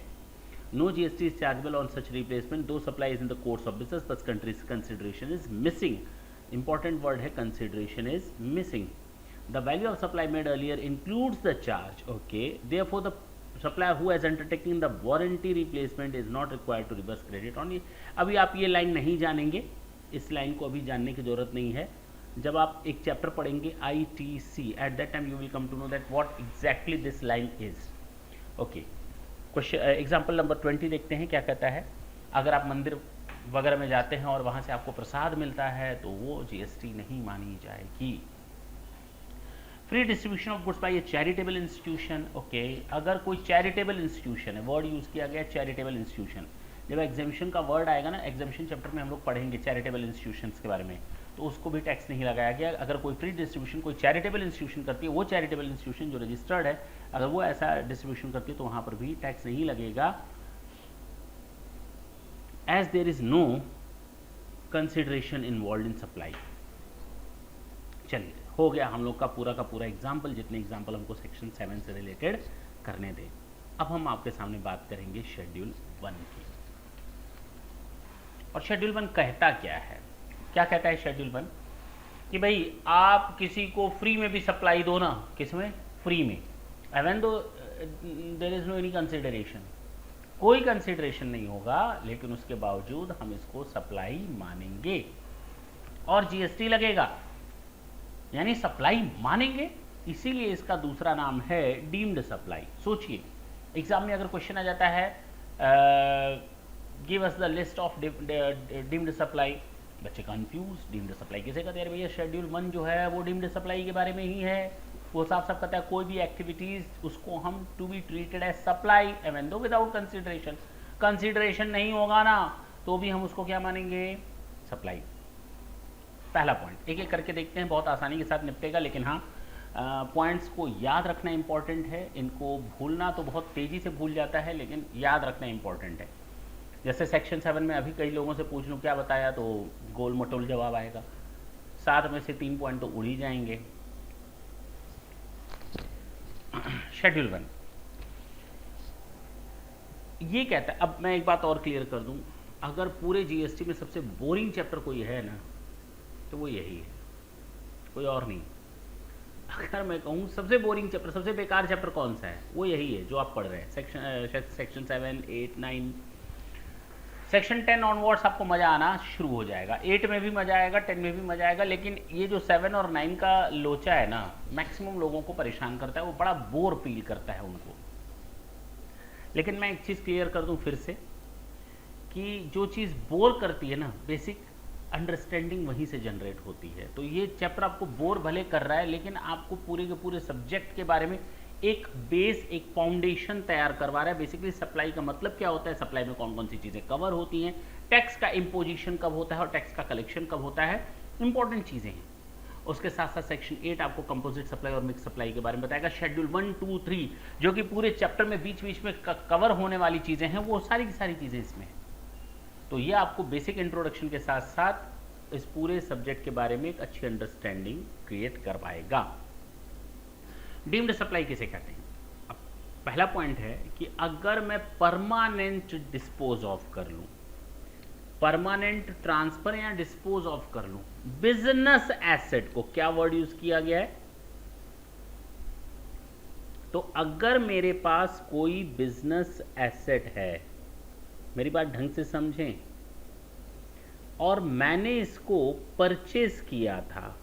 No GST is chargeable on such replacement though supply is in the course of business but countries consideration is missing. Important word है consideration is missing. The value of supply made earlier includes the charge. Okay, therefore the supplier who has undertaken the warranty replacement is not required to reverse credit on it। अभी आप ये line नहीं जानेंगे, इस line को अभी जानने की जरूरत नहीं है। जब आप एक चैप्टर पढ़ेंगे ITC, at that time you will come to know that what exactly this line is. Okay, question example number 20 देखते हैं क्या कहता है। अगर आप मंदिर वगैरह में जाते हैं और वहाँ से आपको प्रसाद मिलता है तो वो जीएसटी नहीं मानी जाएगी। Free distribution of goods by A charitable institution. Okay, अगर कोई चैरिटेबल इंस्टीट्यूशन है, वर्ड यूज़ किया गया चैरिटेबल इंस्टीट्यूशन, जब एग्जामिशन का वर्ड आएगा ना, एग्जामिशन चैप्टर में हम लोग पढ़ेंगे चैरिटेबल इंस्टीट्यूशंस के बारे में, तो उसको भी टैक्स नहीं लगाया गया। अगर कोई फ्री डिस्ट्रीब्यूशन कोई चैरिटेबल इंस्टीट्यूशन करती है, वो चैरिटेबल इंस्टीट्यूशन जो रजिस्टर्ड है, अगर वो ऐसा डिस्ट्रीब्यूशन करती है तो वहाँ पर भी टैक्स नहीं लगेगा, as there is no consideration involve in supply. चलिए, हो गया हम लोग का पूरा एग्जाम्पल, जितने एग्जाम्पल हमको सेक्शन 7 से रिलेटेड करने दें। अब हम आपके सामने बात करेंगे शेड्यूल 1 की। और शेड्यूल 1 कहता क्या है? क्या कहता है शेड्यूल 1? कि भाई आप किसी को फ्री में भी सप्लाई दो ना, किसमें? फ्री में, even though there is no any consideration, कोई कंसिडरेशन नहीं होगा, लेकिन उसके बावजूद हम इसको सप्लाई मानेंगे और जीएसटी लगेगा, यानी सप्लाई मानेंगे। इसीलिए इसका दूसरा नाम है डीम्ड सप्लाई। सोचिए, एग्जाम में अगर क्वेश्चन आ जाता है give us the list of deemed supply, बच्चे कंफ्यूज, डीम्ड सप्लाई किसे कहते हैं? भैया शेड्यूल 1 जो है वो डीम्ड सप्लाई के बारे में ही है। वो साफ साफ कहता है कोई भी एक्टिविटीज उसको हम to be treated as supply even though without consideration. Consideration नहीं होगा ना तो भी हम उसको क्या मानेंगे? सप्लाई। पहला पॉइंट एक एक करके देखते हैं, बहुत आसानी के साथ निपटेगा, लेकिन हाँ पॉइंट्स को याद रखना इंपॉर्टेंट है। इनको भूलना तो बहुत तेज़ी से भूल जाता है, लेकिन याद रखना इंपॉर्टेंट है। जैसे सेक्शन 7 में अभी कई लोगों से पूछ लूँ क्या बताया तो गोल मटोल जवाब आएगा, 7 में से 3 पॉइंट तो उड़ ही जाएंगे। शेड्यूल 1 ये कहता है, अब मैं एक बात और क्लियर कर दूं, अगर पूरे जीएसटी में सबसे बोरिंग चैप्टर कोई है ना तो वो यही है, कोई और नहीं। अगर मैं कहूँ सबसे बोरिंग चैप्टर, सबसे बेकार चैप्टर कौन सा है, वो यही है जो आप पढ़ रहे हैं, सेक्शन 7, 8, 9। सेक्शन 10 ऑनवर्ड्स आपको मज़ा आना शुरू हो जाएगा, 8 में भी मज़ा आएगा, 10 में भी मज़ा आएगा, लेकिन ये जो 7 और 9 का लोचा है ना, मैक्सिमम लोगों को परेशान करता है, वो बड़ा बोर फील करता है उनको। लेकिन मैं एक चीज़ क्लियर कर दूं फिर से कि जो चीज़ बोर करती है ना, बेसिक अंडरस्टैंडिंग वहीं से जनरेट होती है। तो ये चैप्टर आपको बोर भले कर रहा है, लेकिन आपको पूरे के पूरे सब्जेक्ट के बारे में एक बेस, एक फाउंडेशन तैयार करवा रहा है। बेसिकली सप्लाई का मतलब क्या होता है, सप्लाई में कौन कौन सी चीज़ें कवर होती हैं, टैक्स का इम्पोजिशन कब होता है और टैक्स का कलेक्शन कब होता है, इंपॉर्टेंट चीज़ें हैं। उसके साथ साथ सेक्शन 8 आपको कंपोजिट सप्लाई और मिक्स सप्लाई के बारे में बताएगा। शेड्यूल 1, 2, 3 जो कि पूरे चैप्टर में बीच बीच में कवर होने वाली चीज़ें हैं, वो सारी की सारी चीज़ें इसमें हैं। तो ये आपको बेसिक इंट्रोडक्शन के साथ साथ इस पूरे सब्जेक्ट के बारे में एक अच्छी अंडरस्टैंडिंग क्रिएट करवाएगा। डीम्ड सप्लाई किसे कहते हैं? अब पहला पॉइंट है कि अगर मैं परमानेंट डिस्पोज ऑफ कर लूं, परमानेंट ट्रांसफर या डिस्पोज ऑफ कर लूं बिजनेस एसेट को, क्या वर्ड यूज किया गया है? तो अगर मेरे पास कोई बिजनेस एसेट है, मेरी बात ढंग से समझें, और मैंने इसको परचेज किया था,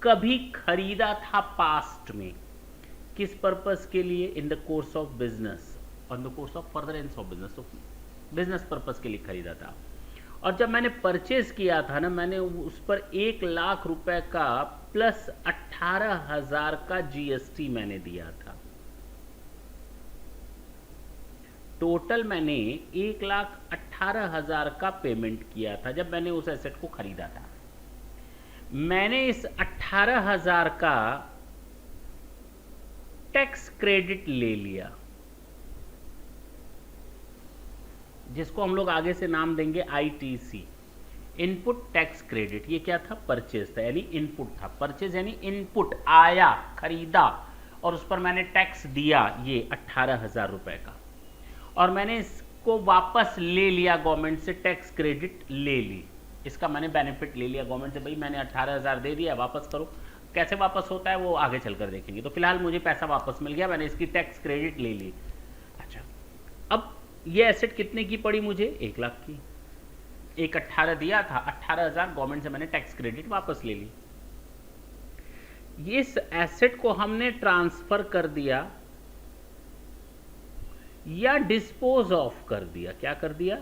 कभी खरीदा था पास्ट में, किस पर्पस के लिए? इन the course of business, on the course of furtherance of business, तो बिजनेस पर्पस के लिए खरीदा था। और जब मैंने परचेज किया था ना, मैंने उस पर 1 लाख रुपए का प्लस 18,000 का जीएसटी मैंने दिया था। टोटल मैंने 1,18,000 का पेमेंट किया था जब मैंने उस एसेट को खरीदा था। मैंने इस 18,000 का टैक्स क्रेडिट ले लिया, जिसको हम लोग आगे से नाम देंगे आईटीसी, इनपुट टैक्स क्रेडिट। ये क्या था? परचेज था, यानी इनपुट था। परचेज यानी इनपुट, आया, खरीदा, और उस पर मैंने टैक्स दिया, ये 18,000 रुपए का, और मैंने इसको वापस ले लिया गवर्नमेंट से, टैक्स क्रेडिट ले ली, इसका मैंने बेनिफिट ले लिया गवर्नमेंट से, भाई मैंने 18,000 दे दिया, वापस करो। कैसे वापस होता है वो आगे चलकर देखेंगे। तो फिलहाल मुझे पैसा वापस मिल गया, मैंने इसकी टैक्स क्रेडिट ले ली। अच्छा, अब ये एसेट कितने की पड़ी मुझे? 1 लाख की। 1,18,000 दिया था, 18,000 गवर्नमेंट से मैंने टैक्स क्रेडिट वापस ले ली। इस एसेट को हमने ट्रांसफर कर दिया या डिस्पोज ऑफ कर दिया। क्या कर दिया?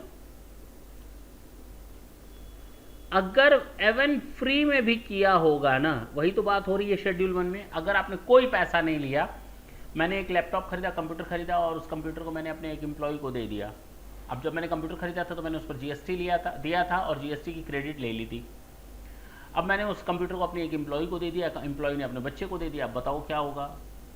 अगर एवन फ्री में भी किया होगा ना, वही तो बात हो रही है शेड्यूल 1 में। अगर आपने कोई पैसा नहीं लिया, मैंने एक लैपटॉप खरीदा, कंप्यूटर खरीदा, और उस कंप्यूटर को मैंने अपने एक एम्प्लॉय को दे दिया। अब जब मैंने कंप्यूटर खरीदा था तो मैंने उस पर जीएसटी दिया था और जीएसटी की क्रेडिट ले ली थी। अब मैंने उस कंप्यूटर को अपने एक एम्प्लॉय को दे दिया, एम्प्लॉय ने अपने बच्चे को दे दिया। अब बताओ क्या होगा?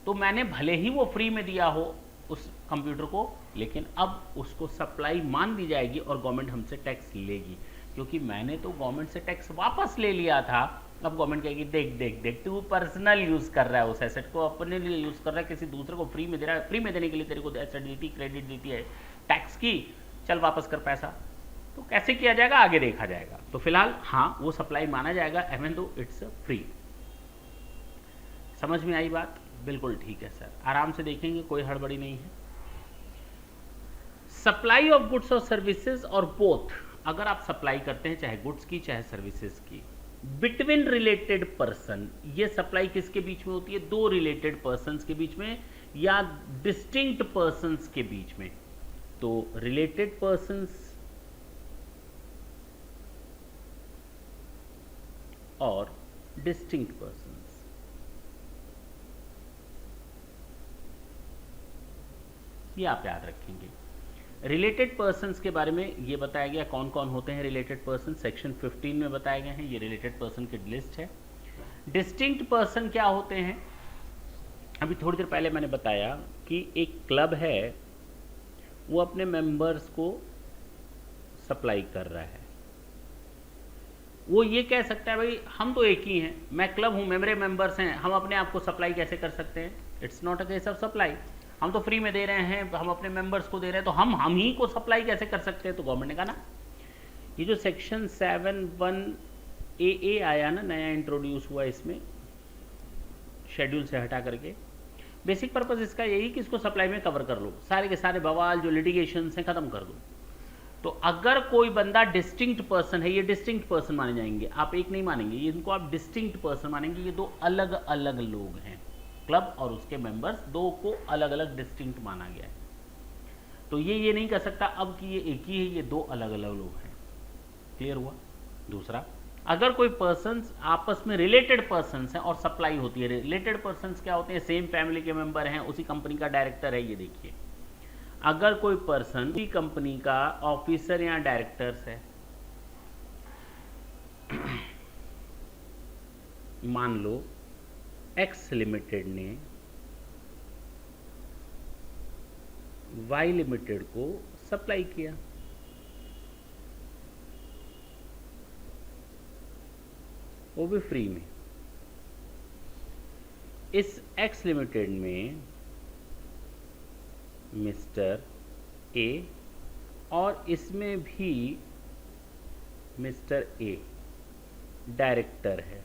तो मैंने भले ही वो फ्री में दिया हो उस कंप्यूटर को, लेकिन अब उसको सप्लाई मान दी जाएगी और गवर्नमेंट हमसे टैक्स लेगी, क्योंकि मैंने तो गवर्नमेंट से टैक्स वापस ले लिया था। अब गवर्नमेंट कहेगी देख देख देख, तू पर्सनल यूज कर रहा है, उस एसेट को अपने लिए यूज कर रहा है, किसी दूसरे को फ्री में दे रहा है, फ्री में देने के लिए तेरे को एसेट दी, क्रेडिट देती है टैक्स की, चल वापस कर पैसा। तो कैसे किया जाएगा आगे देखा जाएगा। तो फिलहाल हाँ, वो सप्लाई माना जाएगा एवन दो इट्स फ्री। समझ में आई बात? बिल्कुल ठीक है सर, आराम से देखेंगे, कोई हड़बड़ी नहीं है। Supply of goods or services और बोथ, अगर आप सप्लाई करते हैं चाहे गुड्स की चाहे सर्विसेज की, बिटवीन रिलेटेड पर्सन, ये सप्लाई किसके बीच में होती है? 2 रिलेटेड पर्संस के बीच में या डिस्टिंक्ट पर्संस के बीच में। तो रिलेटेड पर्संस और डिस्टिंक्ट पर्संस, ये आप याद रखेंगे। रिलेटेड पर्सन्स के बारे में ये बताया गया कौन कौन होते हैं रिलेटेड पर्सन, सेक्शन 15 में बताए गए हैं। ये रिलेटेड पर्सन की लिस्ट है। डिस्टिंक्ट पर्सन क्या होते हैं? अभी थोड़ी देर पहले मैंने बताया कि एक क्लब है, वो अपने मेंबर्स को सप्लाई कर रहा है। वो ये कह सकता है भाई हम तो एक ही हैं, मैं क्लब हूँ, मेरे मेंबर्स हैं, हम अपने आप को सप्लाई कैसे कर सकते हैं? It's not a case of supply. हम तो फ्री में दे रहे हैं, हम अपने मेंबर्स को दे रहे हैं, तो हम ही को सप्लाई कैसे कर सकते हैं? तो गवर्नमेंट ने कहा ना, ये जो सेक्शन 7(1) AA आया ना, नया इंट्रोड्यूस हुआ, इसमें शेड्यूल से हटा करके। बेसिक पर्पस इसका यही कि इसको सप्लाई में कवर कर लो, सारे के सारे बवाल जो लिटिगेशन है ख़त्म कर दो। तो अगर कोई बंदा डिस्टिंक्ट पर्सन है, ये डिस्टिंक्ट पर्सन माने जाएंगे, आप एक नहीं मानेंगे, इनको आप डिस्टिंक्ट पर्सन मानेंगे। ये दो अलग अलग लोग हैं, क्लब और उसके मेंबर्स दो को अलग अलग डिस्टिंक्ट माना गया है। तो ये नहीं कह सकता अब कि ये एक ही है, ये दो अलग अलग लोग हैं। क्लियर हुआ। दूसरा, अगर कोई पर्सन्स आपस में रिलेटेड पर्सन्स हैं और सप्लाई होती है, रिलेटेड पर्सन्स क्या होते हैं, सेम फैमिली के मेंबर हैं, उसी कंपनी का डायरेक्टर है। ये देखिए, अगर कोई पर्सन उसी कंपनी का ऑफिसर या डायरेक्टर्स है, मान लो एक्स लिमिटेड ने वाई लिमिटेड को सप्लाई किया, वो भी फ्री में। इस एक्स लिमिटेड में मिस्टर ए और इसमें भी मिस्टर ए डायरेक्टर है।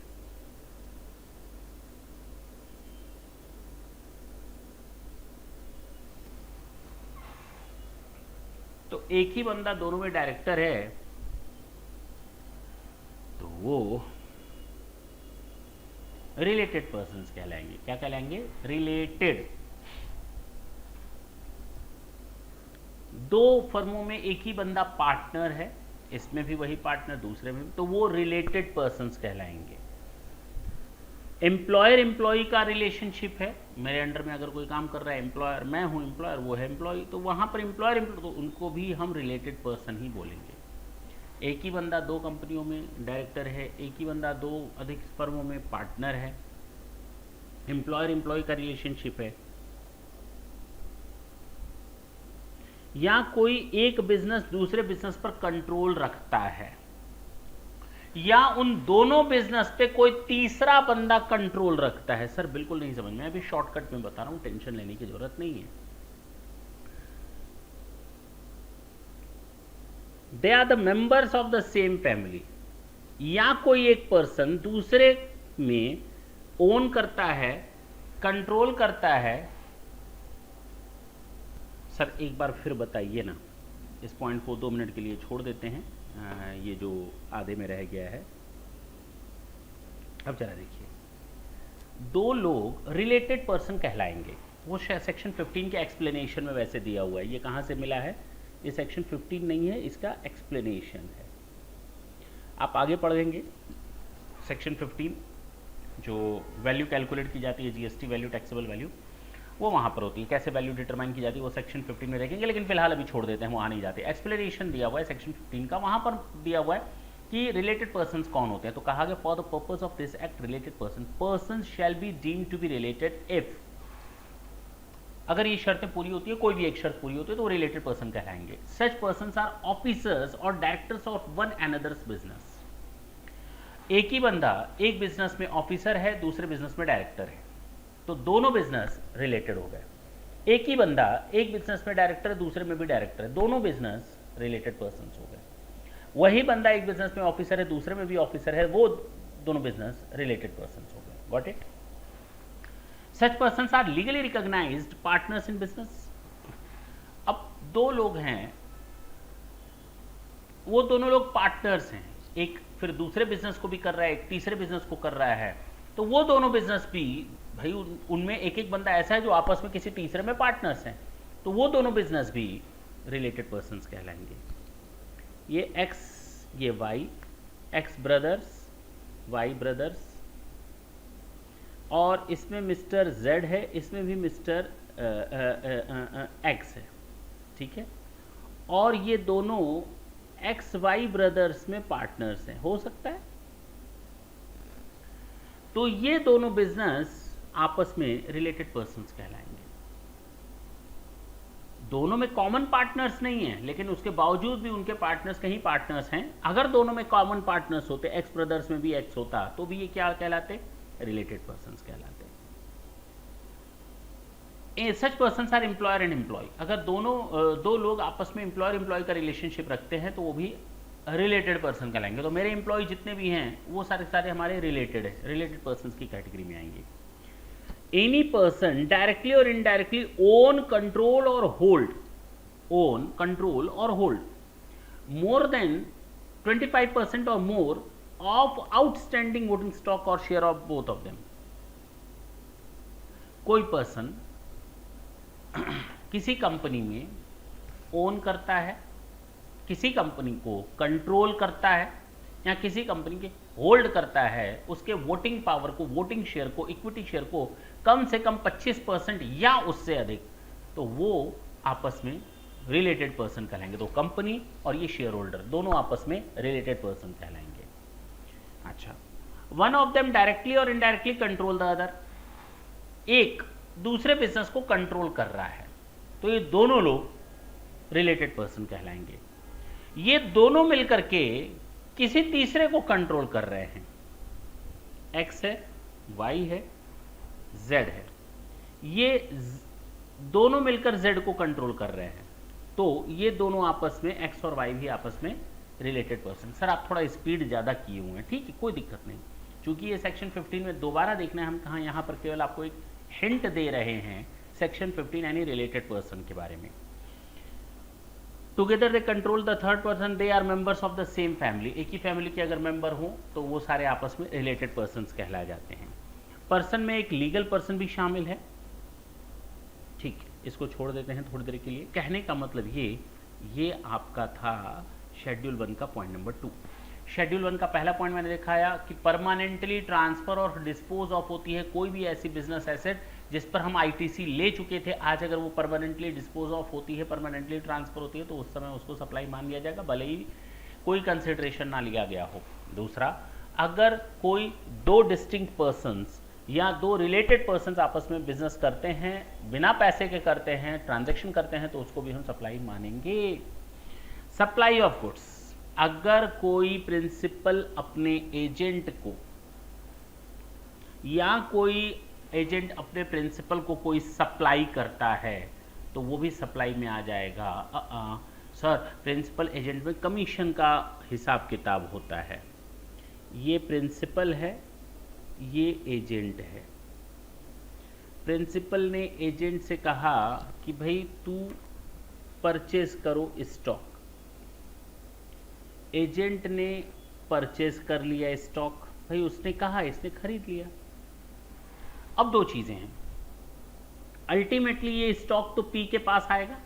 तो एक ही बंदा दोनों में डायरेक्टर है, तो वो रिलेटेड पर्सन्स कहलाएंगे। क्या कहलाएंगे? रिलेटेड। दो फर्मों में एक ही बंदा पार्टनर है, इसमें भी वही पार्टनर, दूसरे में भी, तो वो रिलेटेड पर्सन्स कहलाएंगे। एम्प्लॉयर एम्प्लॉई का रिलेशनशिप है, मेरे अंडर में अगर कोई काम कर रहा है, एम्प्लॉयर मैं हूं, एम्प्लॉयर वो है एम्प्लॉई, तो वहां पर एम्प्लॉयर एम्प्लॉय, तो उनको भी हम रिलेटेड पर्सन ही बोलेंगे। एक ही बंदा दो कंपनियों में डायरेक्टर है, एक ही बंदा दो अधिक फर्मों में पार्टनर है, एम्प्लॉयर एम्प्लॉय का रिलेशनशिप है। या कोई एक बिजनेस दूसरे बिजनेस पर कंट्रोल रखता है, या उन दोनों बिजनेस पे कोई तीसरा बंदा कंट्रोल रखता है। सर बिल्कुल नहीं समझ में, अभी शॉर्टकट में बता रहा हूं, टेंशन लेने की जरूरत नहीं है। They are the members of the same family. या कोई एक पर्सन दूसरे में ओन करता है, कंट्रोल करता है। सर एक बार फिर बताइए ना, इस पॉइंट को 2 मिनट के लिए छोड़ देते हैं, ये जो आधे में रह गया है। अब जरा देखिए, दो लोग रिलेटेड पर्सन कहलाएंगे, वो सेक्शन 15 के एक्सप्लेनेशन में वैसे दिया हुआ है। ये कहाँ से मिला है? ये सेक्शन 15 नहीं है, इसका एक्सप्लेनेशन है। आप आगे पढ़ेंगे सेक्शन 15, जो वैल्यू कैलकुलेट की जाती है, जीएसटी वैल्यू, टैक्सेबल वैल्यू, वो वहाँ पर होती है। कैसे वैल्यू डिटरमाइन की जाती है वो सेक्शन 15 में देखेंगे, लेकिन फिलहाल अभी छोड़ देते हैं, वहाँ नहीं जाते। एक्सप्लेनेशन दिया हुआ है सेक्शन 15 का, वहाँ पर दिया हुआ है कि रिलेटेड पर्सन्स कौन होते हैं। तो कहा गया, for the purpose of this act related person shall be deemed to be related if, अगर ये शर्तें पूरी होती है, कोई भी एक शर्त पूरी होती है, तो वो रिलेटेड पर्सन कहलाएंगे। Such persons are officers or directors of one another's business. एक ही बंदा एक बिजनेस में ऑफिसर है, दूसरे बिजनेस में डायरेक्टर है, तो दोनों बिजनेस रिलेटेड हो गए। एक ही बंदा एक बिजनेस में डायरेक्टर है, दूसरे में भी डायरेक्टर है, दोनों बिजनेस रिलेटेड पर्सन्स हो गए। वही बंदा एक बिजनेस में ऑफिसर है, दूसरे में भी ऑफिसर है, वो दोनों बिजनेस रिलेटेड पर्सन्स हो गए। Got it? Such persons are legally recognized partners in business. अब दो लोग हैं, वो दोनों लोग पार्टनर्स हैं, एक फिर दूसरे बिजनेस को भी कर रहा है, एक तीसरे बिजनेस को कर रहा है, तो वो दोनों बिजनेस भी भाई उनमें एक एक बंदा ऐसा है जो आपस में किसी तीसरे में पार्टनर्स हैं, तो वो दोनों बिजनेस भी रिलेटेड पर्सन्स कहलाएंगे। ये एक्स, ये Y, X brothers, Y brothers, और इसमें मिस्टर जेड है, इसमें भी मिस्टर एक्स है, ठीक है। और ये दोनों एक्स वाई ब्रदर्स में पार्टनर्स हैं, हो सकता है। तो ये दोनों बिजनेस आपस में रिलेटेड पर्सन्स कहलाएंगे। दोनों में कॉमन पार्टनर्स नहीं है, लेकिन उसके बावजूद भी उनके पार्टनर्स कहीं पार्टनर्स हैं। अगर दोनों में कॉमन पार्टनर्स होते, एक्स ब्रदर्स में भी एक्स होता, तो भी ये क्या कहलाते? रिलेटेड पर्सन्स कहलाते। Such persons are employer and employee. अगर दो लोग आपस में एम्प्लॉयर एम्प्लॉय का रिलेशनशिप रखते हैं, तो वो भी रिलेटेड पर्सन कहलाएंगे। तो मेरे एम्प्लॉय जितने भी हैं वो सारे सारे हमारे रिलेटेड है, रिलेटेड पर्सन्स की कैटेगरी में आएंगे। Any person directly or indirectly own control और hold more than 25% or more of outstanding voting stock or share of both of them. कोई पर्सन किसी कंपनी में ओन करता है, किसी कंपनी को कंट्रोल करता है या किसी कंपनी के होल्ड करता है, उसके वोटिंग पावर को, वोटिंग शेयर को, इक्विटी शेयर को कम से कम 25% या उससे अधिक, तो वो आपस में रिलेटेड पर्सन कहलाएंगे। तो कंपनी और ये शेयर होल्डर दोनों आपस में रिलेटेड पर्सन कहलाएंगे। अच्छा, one of them directly or indirectly control the other, एक दूसरे बिजनेस को कंट्रोल कर रहा है, तो ये दोनों लोग रिलेटेड पर्सन कहलाएंगे। ये दोनों मिलकर के किसी तीसरे को कंट्रोल कर रहे हैं, एक्स है, वाई है, जेड है, ये दोनों मिलकर जेड को कंट्रोल कर रहे हैं, तो ये दोनों आपस में, एक्स और वाई भी आपस में रिलेटेड पर्सन। सर आप थोड़ा स्पीड ज़्यादा किए हुए हैं, ठीक है, कोई दिक्कत नहीं, क्योंकि ये सेक्शन 15 में दोबारा देखना है हम कहाँ, यहाँ पर केवल आपको एक हिंट दे रहे हैं सेक्शन 15 यानी रिलेटेड पर्सन के बारे में। Together they control the third person, they are members of the same family, एक ही फैमिली के अगर मेंबर हो तो वो सारे आपस में रिलेटेड पर्सन कहलाए जाते हैं। पर्सन में एक लीगल पर्सन भी शामिल है, ठीक है, इसको छोड़ देते हैं थोड़ी देर के लिए। कहने का मतलब ये आपका था शेड्यूल 1 का पॉइंट नंबर 2। शेड्यूल 1 का पहला पॉइंट मैंने दिखाया कि परमानेंटली ट्रांसफर और डिस्पोज ऑफ होती है कोई भी ऐसी बिजनेस एसेट जिस पर हम आईटीसी ले चुके थे, आज अगर वो परमानेंटली डिस्पोज ऑफ होती है, परमानेंटली ट्रांसफर होती है, तो उस समय उसको सप्लाई मान लिया जाएगा, भले ही कोई कंसिडरेशन ना लिया गया हो। दूसरा, अगर कोई दो डिस्टिंक्ट पर्सन्स या दो रिलेटेड पर्सन्स आपस में बिजनेस करते हैं, बिना पैसे के करते हैं, ट्रांजैक्शन करते हैं, तो उसको भी हम सप्लाई मानेंगे। सप्लाई ऑफ गुड्स, अगर कोई प्रिंसिपल अपने एजेंट को या कोई एजेंट अपने प्रिंसिपल को कोई सप्लाई करता है तो वो भी सप्लाई में आ जाएगा। सर प्रिंसिपल एजेंट में कमीशन का हिसाब किताब होता है, ये प्रिंसिपल है, ये एजेंट है। प्रिंसिपल ने एजेंट से कहा कि भाई तू परचेज करो स्टॉक, एजेंट ने परचेज कर लिया स्टॉक, भाई उसने कहा, इसने खरीद लिया। अब दो चीजें हैं, अल्टीमेटली ये स्टॉक तो पी के पास आएगा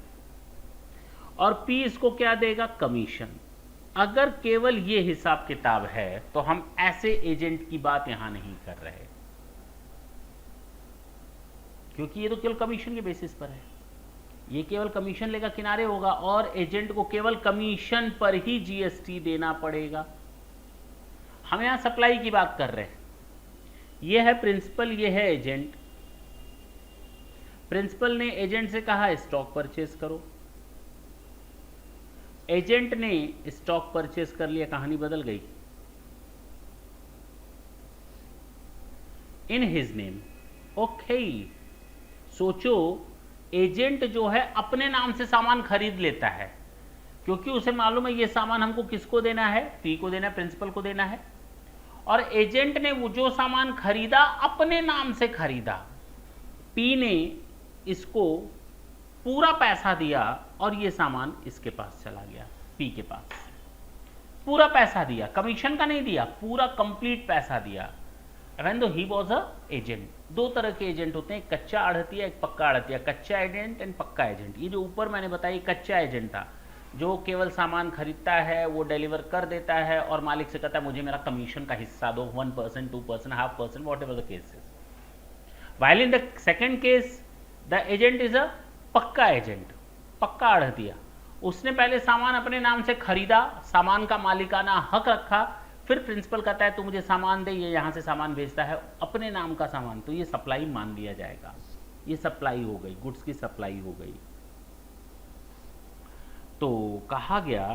और पी इसको क्या देगा, कमीशन। अगर केवल ये हिसाब किताब है तो हम ऐसे एजेंट की बात यहां नहीं कर रहे, क्योंकि ये तो केवल कमीशन के बेसिस पर है, ये केवल कमीशन लेगा, किनारे होगा, और एजेंट को केवल कमीशन पर ही जीएसटी देना पड़ेगा। हम यहां सप्लाई की बात कर रहे हैं, ये है प्रिंसिपल, ये है एजेंट। प्रिंसिपल ने एजेंट से कहा स्टॉक परचेज करो, एजेंट ने स्टॉक परचेज कर लिया, कहानी बदल गई। इन हिज नेम, ओके, सोचो एजेंट जो है अपने नाम से सामान खरीद लेता है, क्योंकि उसे मालूम है ये सामान हमको किसको देना है, पी को देना है, प्रिंसिपल को देना है, और एजेंट ने वो जो सामान खरीदा अपने नाम से खरीदा, पी ने इसको पूरा पैसा दिया और ये सामान इसके पास चला गया, पी के पास पूरा पैसा दिया, कमीशन का नहीं दिया, पूरा कंप्लीट पैसा दिया। Even though he was a agent, दो तरह के एजेंट होते हैं, एक कच्चा आढ़तिया, एक पक्का आढ़तिया। कच्चा एजेंट एंड पक्का एजेंट। ये जो ऊपर मैंने बताया कच्चा एजेंट था, जो केवल सामान खरीदता है, वो डिलीवर कर देता है और मालिक से कहता है मुझे मेरा कमीशन का हिस्सा दो, 1%, 2%, 0.5%, what ever the case is. While in the second case the agent is a पक्का एजेंट, पक्का आढ़तिया। उसने पहले सामान अपने नाम से खरीदा, सामान का मालिकाना हक रखा, फिर प्रिंसिपल कहता है तू मुझे सामान दे, ये यहां से सामान भेजता है अपने नाम का सामान, तो ये सप्लाई मान लिया जाएगा, ये सप्लाई हो गई, गुड्स की सप्लाई हो गई। तो कहा गया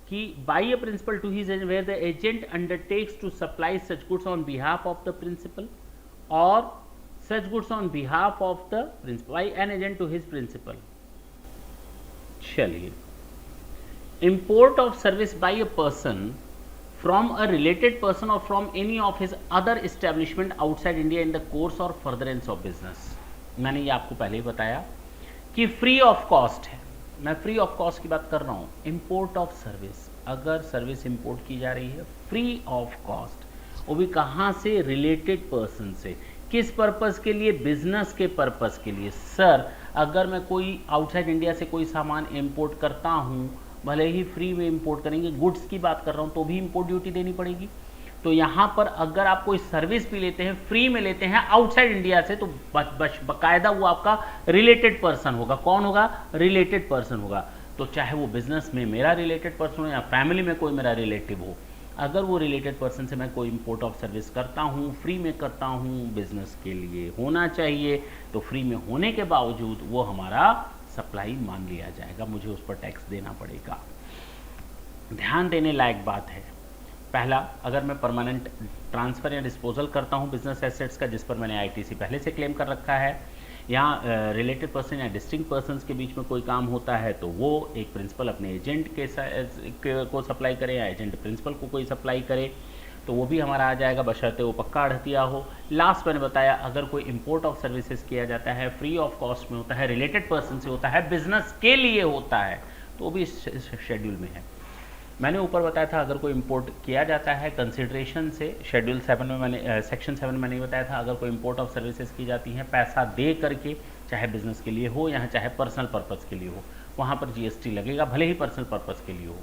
कि by a principal to his agent where the agent undertakes to supply such goods on behalf of the principal or such goods on behalf of the principal by an agent to his principal. चलिए, import of service by a person from a related person or from any of his other establishment outside India in the course or furtherance of business। मैंने ये आपको पहले ही बताया कि free of cost है, मैं free of cost की बात कर रहा हूँ। इम्पोर्ट ऑफ सर्विस, अगर सर्विस इंपोर्ट की जा रही है फ्री ऑफ कॉस्ट, वो भी कहाँ से, रिलेटेड पर्सन से। किस पर्पस के लिए, बिजनेस के पर्पस के लिए। सर अगर मैं कोई आउटसाइड इंडिया से कोई सामान इंपोर्ट करता हूँ, भले ही फ्री में इंपोर्ट करेंगे, गुड्स की बात कर रहा हूँ, तो भी इंपोर्ट ड्यूटी देनी पड़ेगी। तो यहाँ पर अगर आप कोई सर्विस भी लेते हैं, फ्री में लेते हैं आउटसाइड इंडिया से, तो बकायदा वो आपका रिलेटेड पर्सन होगा। कौन होगा, रिलेटेड पर्सन होगा। तो चाहे वो बिजनेस में मेरा रिलेटेड पर्सन हो या फैमिली में कोई मेरा रिलेटिव हो, अगर वो रिलेटेड पर्सन से मैं कोई इंपोर्ट ऑफ सर्विस करता हूँ, फ्री में करता हूँ, बिजनेस के लिए होना चाहिए, तो फ्री में होने के बावजूद वो हमारा सप्लाई मान लिया जाएगा, मुझे उस पर टैक्स देना पड़ेगा। ध्यान देने लायक बात है, पहला, अगर मैं परमानेंट ट्रांसफ़र या डिस्पोजल करता हूँ बिजनेस एसेट्स का, जिस पर मैंने आईटीसी पहले से क्लेम कर रखा है, यहाँ रिलेटेड पर्सन या डिस्टिंक्ट पर्सन्स के बीच में कोई काम होता है, तो वो एक प्रिंसिपल अपने एजेंट को सप्लाई करे या एजेंट प्रिंसिपल को कोई सप्लाई करे, तो वो भी हमारा आ जाएगा, बशर्ते वो पक्का अड़तिया हो। लास्ट मैंने बताया, अगर कोई इंपोर्ट ऑफ सर्विसेज किया जाता है, फ्री ऑफ कॉस्ट में होता है, रिलेटेड पर्सन से होता है, बिजनेस के लिए होता है, तो वो भी इस शेड्यूल में है। मैंने ऊपर बताया था अगर कोई इंपोर्ट किया जाता है कंसिडरेशन से, शेड्यूल 7 में मैंने सेक्शन 7 में मैंने बताया था, अगर कोई इंपोर्ट ऑफ सर्विसेज की जाती हैं पैसा दे करके, चाहे बिजनेस के लिए हो या चाहे पर्सनल पर्पज़ के लिए हो, वहाँ पर जीएसटी लगेगा, भले ही पर्सनल पर्पज़ के लिए हो।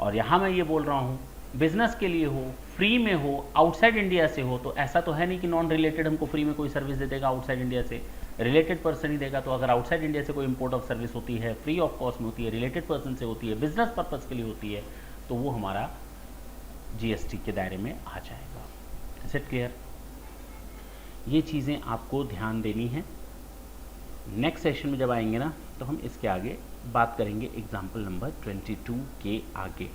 और यहाँ मैं ये बोल रहा हूँ बिजनेस के लिए हो, फ्री में हो, आउटसाइड इंडिया से हो, तो ऐसा तो है नहीं कि नॉन रिलेटेड हमको फ्री में कोई सर्विस दे देगा आउटसाइड इंडिया से, रिलेटेड पर्सन ही देगा। तो अगर आउटसाइड इंडिया से कोई इंपोर्ट ऑफ सर्विस होती है, फ्री ऑफ कॉस्ट में होती है, रिलेटेड पर्सन से होती है, बिजनेस पर्पज़ के लिए होती है, तो वो हमारा जीएसटी के दायरे में आ जाएगा। Is it clear? ये चीज़ें आपको ध्यान देनी है। नेक्स्ट सेशन में जब आएंगे ना, तो हम इसके आगे बात करेंगे एग्जाम्पल नंबर 22 के आगे,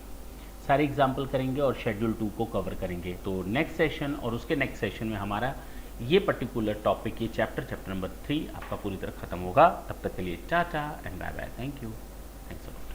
सारे एग्जाम्पल करेंगे और शेड्यूल 2 को कवर करेंगे। तो नेक्स्ट सेशन और उसके नेक्स्ट सेशन में हमारा ये पर्टिकुलर टॉपिक, ये चैप्टर नंबर 3 आपका पूरी तरह खत्म होगा। तब तक के लिए tata and bye bye, thank you, thanks a lot.